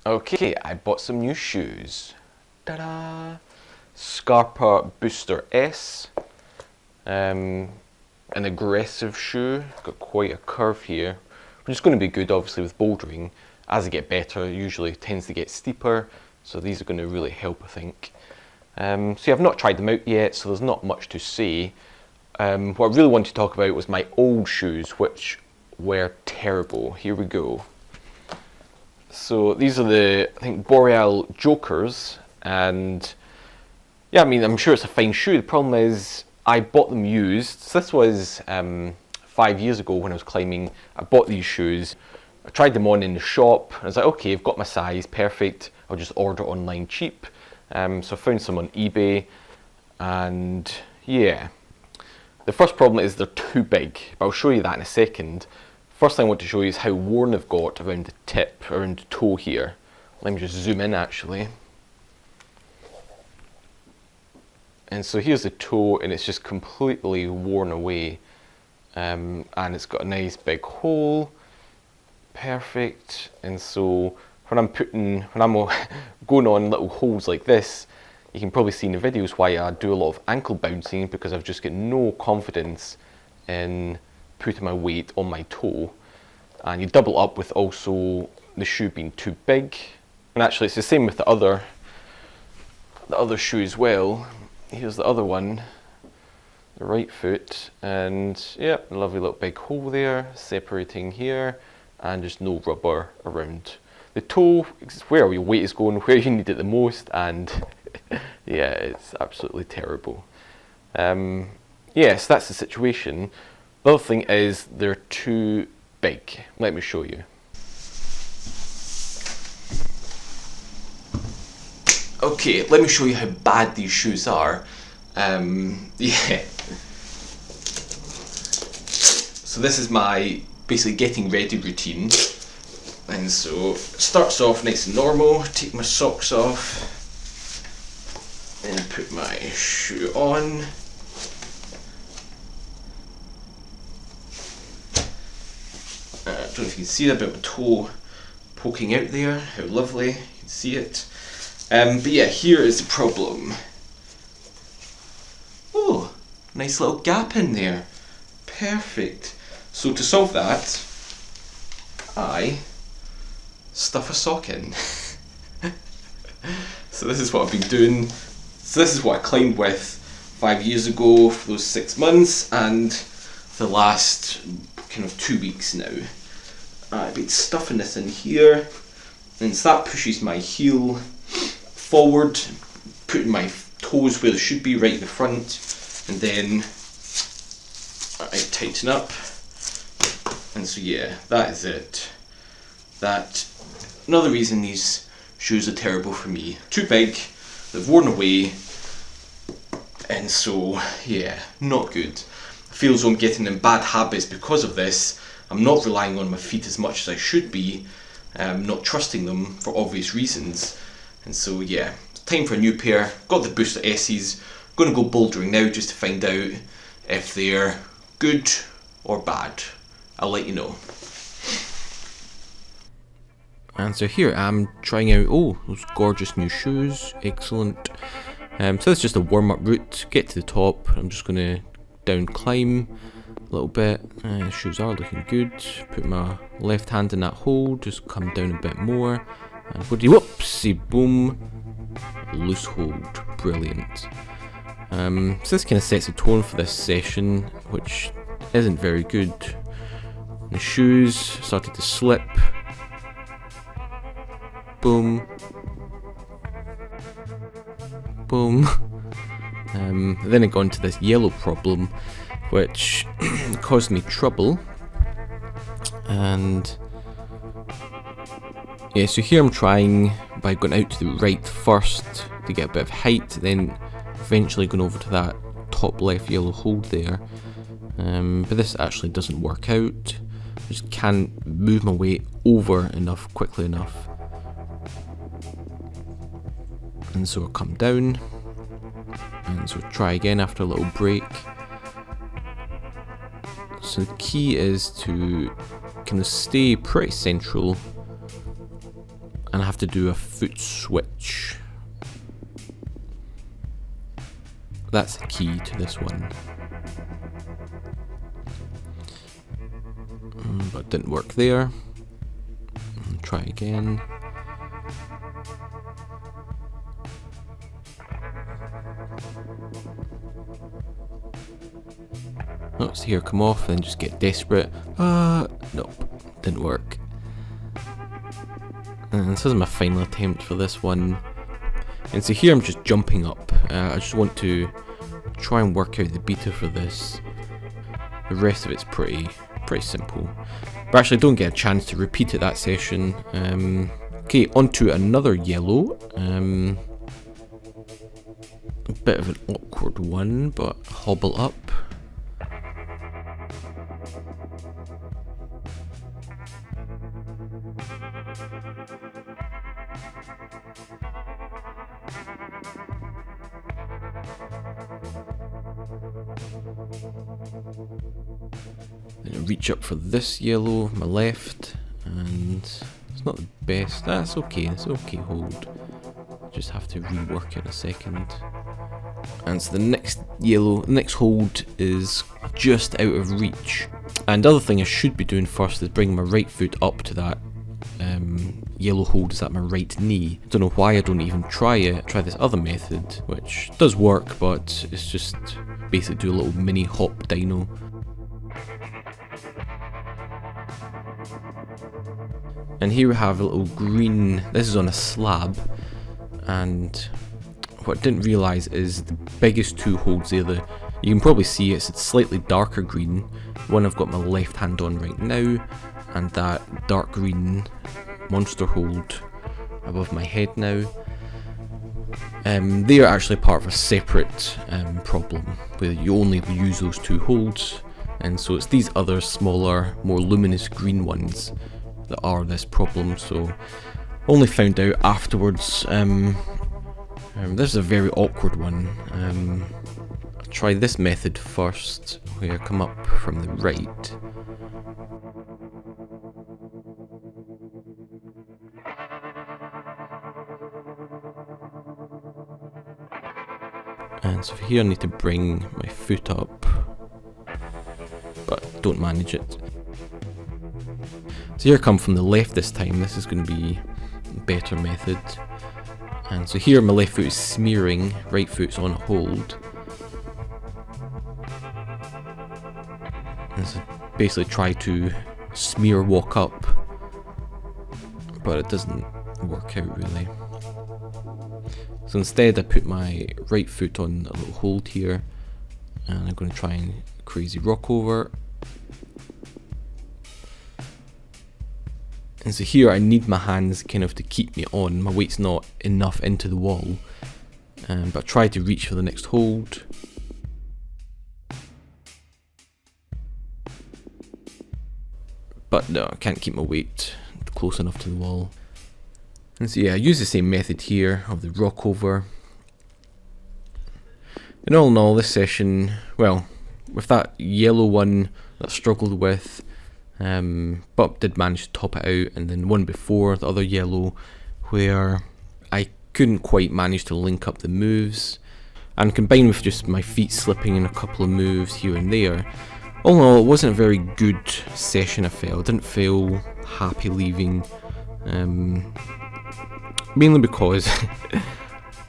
Okay, I bought some new shoes. Ta-da! Scarpa Booster S. An aggressive shoe. Got quite a curve here, which is going to be good obviously with bouldering. As I get better, it usually tends to get steeper, so these are going to really help, I think. So I've not tried them out yet, so there's not much to say. What I really wanted to talk about was my old shoes, which were terrible. Here we go. So these are the, I think, Boreal Jokers, and yeah, I mean, I'm sure it's a fine shoe. The problem is I bought them used. So this was 5 years ago when I was climbing. I bought these shoes. I tried them on in the shop. I was like, okay, I've got my size, perfect. I'll just order online cheap. So I found some on eBay, and yeah. The first problem is they're too big, but I'll show you that in a second. First thing I want to show you is how worn they've got around the tip, around the toe here. Let me just zoom in actually. And so here's the toe, and it's just completely worn away. And it's got a nice big hole. Perfect. And so when I'm going on little holes like this, you can probably see in the videos why I do a lot of ankle bouncing, because I've just got no confidence in putting my weight on my toe. And you double up with also the shoe being too big. And actually it's the same with the other shoe as well. Here's the other one, the right foot, and yeah, lovely little big hole there, separating here, and just no rubber around the toe. It's where your weight is going, where you need it the most, and yeah, it's absolutely terrible. Yes, that's the situation. The other thing is they're too big. Let me show you. Okay, let me show you how bad these shoes are. Yeah. So this is my basically getting ready routine. And so it starts off nice and normal. Take my socks off and put my shoe on. I don't know if you can see that bit of my toe poking out there. How lovely, you can see it. But yeah, here is the problem. Oh, nice little gap in there. Perfect. So to solve that, I stuff a sock in. So this is what I've been doing. So this is what I climbed with 5 years ago for those 6 months, and the last kind of 2 weeks now. I've been stuffing this in here, and so that pushes my heel forward, putting my toes where they should be, right in the front, and then I tighten up. And so yeah, that is it. Another reason these shoes are terrible for me. Too big, they've worn away, and so yeah, not good. I feel as though I'm getting in bad habits because of this. I'm not relying on my feet as much as I should be, not trusting them for obvious reasons. And so yeah, time for a new pair. Got the Booster S's. Going to go bouldering now just to find out if they're good or bad. I'll let you know. And so here I'm trying out, those gorgeous new shoes, excellent. So that's just a warm-up route, get to the top. I'm just going to down climb a little bit. The shoes are looking good. Put my left hand in that hole, just come down a bit more. And whoopsie boom, loose hold, brilliant. So this kind of sets the tone for this session, which isn't very good. The shoes started to slip. Boom. Boom. Then I got into this yellow problem, which caused me trouble. And yeah, so here I'm trying by going out to the right first to get a bit of height, then eventually going over to that top left yellow hold there. But this actually doesn't work out. I just can't move my weight over quickly enough. And so I come down, and so try again after a little break. So the key is to kind of stay pretty central and I have to do a foot switch. That's the key to this one. But it didn't work there. Try again. Oh, see her come off and just get desperate. Nope, didn't work. And this is my final attempt for this one. And so here I'm just jumping up. I just want to try and work out the beta for this. The rest of it's pretty simple. But actually I don't get a chance to repeat it that session. Okay, onto another yellow. A bit of an awkward one, but hobble up. Then I reach up for this yellow, my left, and it's not the best. That's okay, it's okay hold. Just have to rework it in a second. And so the next yellow, next hold is just out of reach. And the other thing I should be doing first is bring my right foot up to that yellow hold is at my right knee. Don't know why I don't even try it. Try this other method, which does work, but it's just basically do a little mini hop dino. And here we have a little green, this is on a slab, and what I didn't realise is the biggest two holds there, you can probably see it's slightly darker green, one I've got my left hand on right now, and that dark green monster hold above my head now. They are actually part of a separate problem, where you only use those two holds, and so it's these other smaller, more luminous green ones that are this problem, so only found out afterwards. This is a very awkward one. I'll try this method first, where I come up from the right. And so here I need to bring my foot up, but don't manage it. So here I come from the left this time, this is going to be a better method. And so here my left foot is smearing, right foot's on hold. And so basically try to smear walk up, but it doesn't work out really. So instead I put my right foot on a little hold here, and I'm going to try and crazy rock over. And so here I need my hands kind of to keep me on, my weight's not enough into the wall, but I try to reach for the next hold. But no, I can't keep my weight close enough to the wall. And so yeah, I use the same method here of the rock over. And all in all, this session, well, with that yellow one that I struggled with, but did manage to top it out, and then one before, the other yellow, where I couldn't quite manage to link up the moves, and combined with just my feet slipping in a couple of moves here and there, all in all, it wasn't a very good session. I felt. I didn't feel happy leaving, mainly because,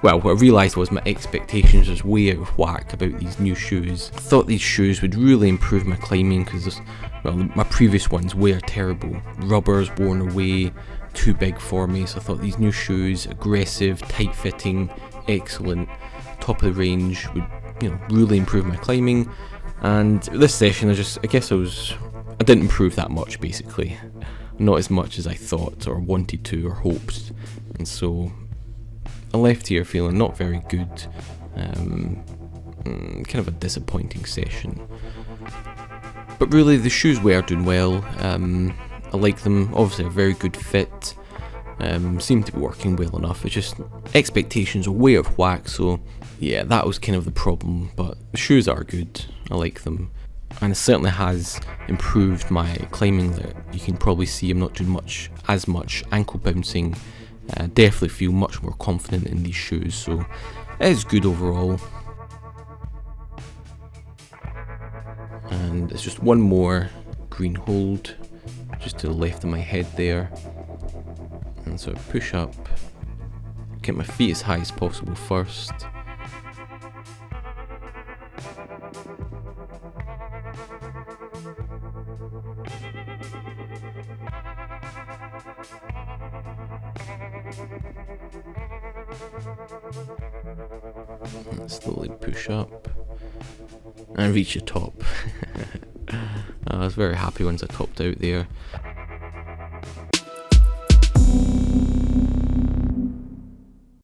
well, what I realised was my expectations was way out of whack about these new shoes. I thought these shoes would really improve my climbing, because, well, my previous ones were terrible. Rubbers worn away, too big for me, so I thought these new shoes, aggressive, tight fitting, excellent, top of the range, would, you know, really improve my climbing. And this session, I didn't improve that much, basically. Not as much as I thought or wanted to or hoped. And so I left here feeling not very good. Kind of a disappointing session. But really, the shoes were doing well. I like them. Obviously a very good fit. Seem to be working well enough. It's just expectations are way out of whack, so yeah, that was kind of the problem. But the shoes are good. I like them. And it certainly has improved my climbing. That you can probably see I'm not doing as much ankle bouncing I definitely feel much more confident in these shoes, so it's good overall. And it's just one more green hold, just to the left of my head there. And so I push up, get my feet as high as possible first. And slowly push up and reach the top. I was very happy once I topped out there.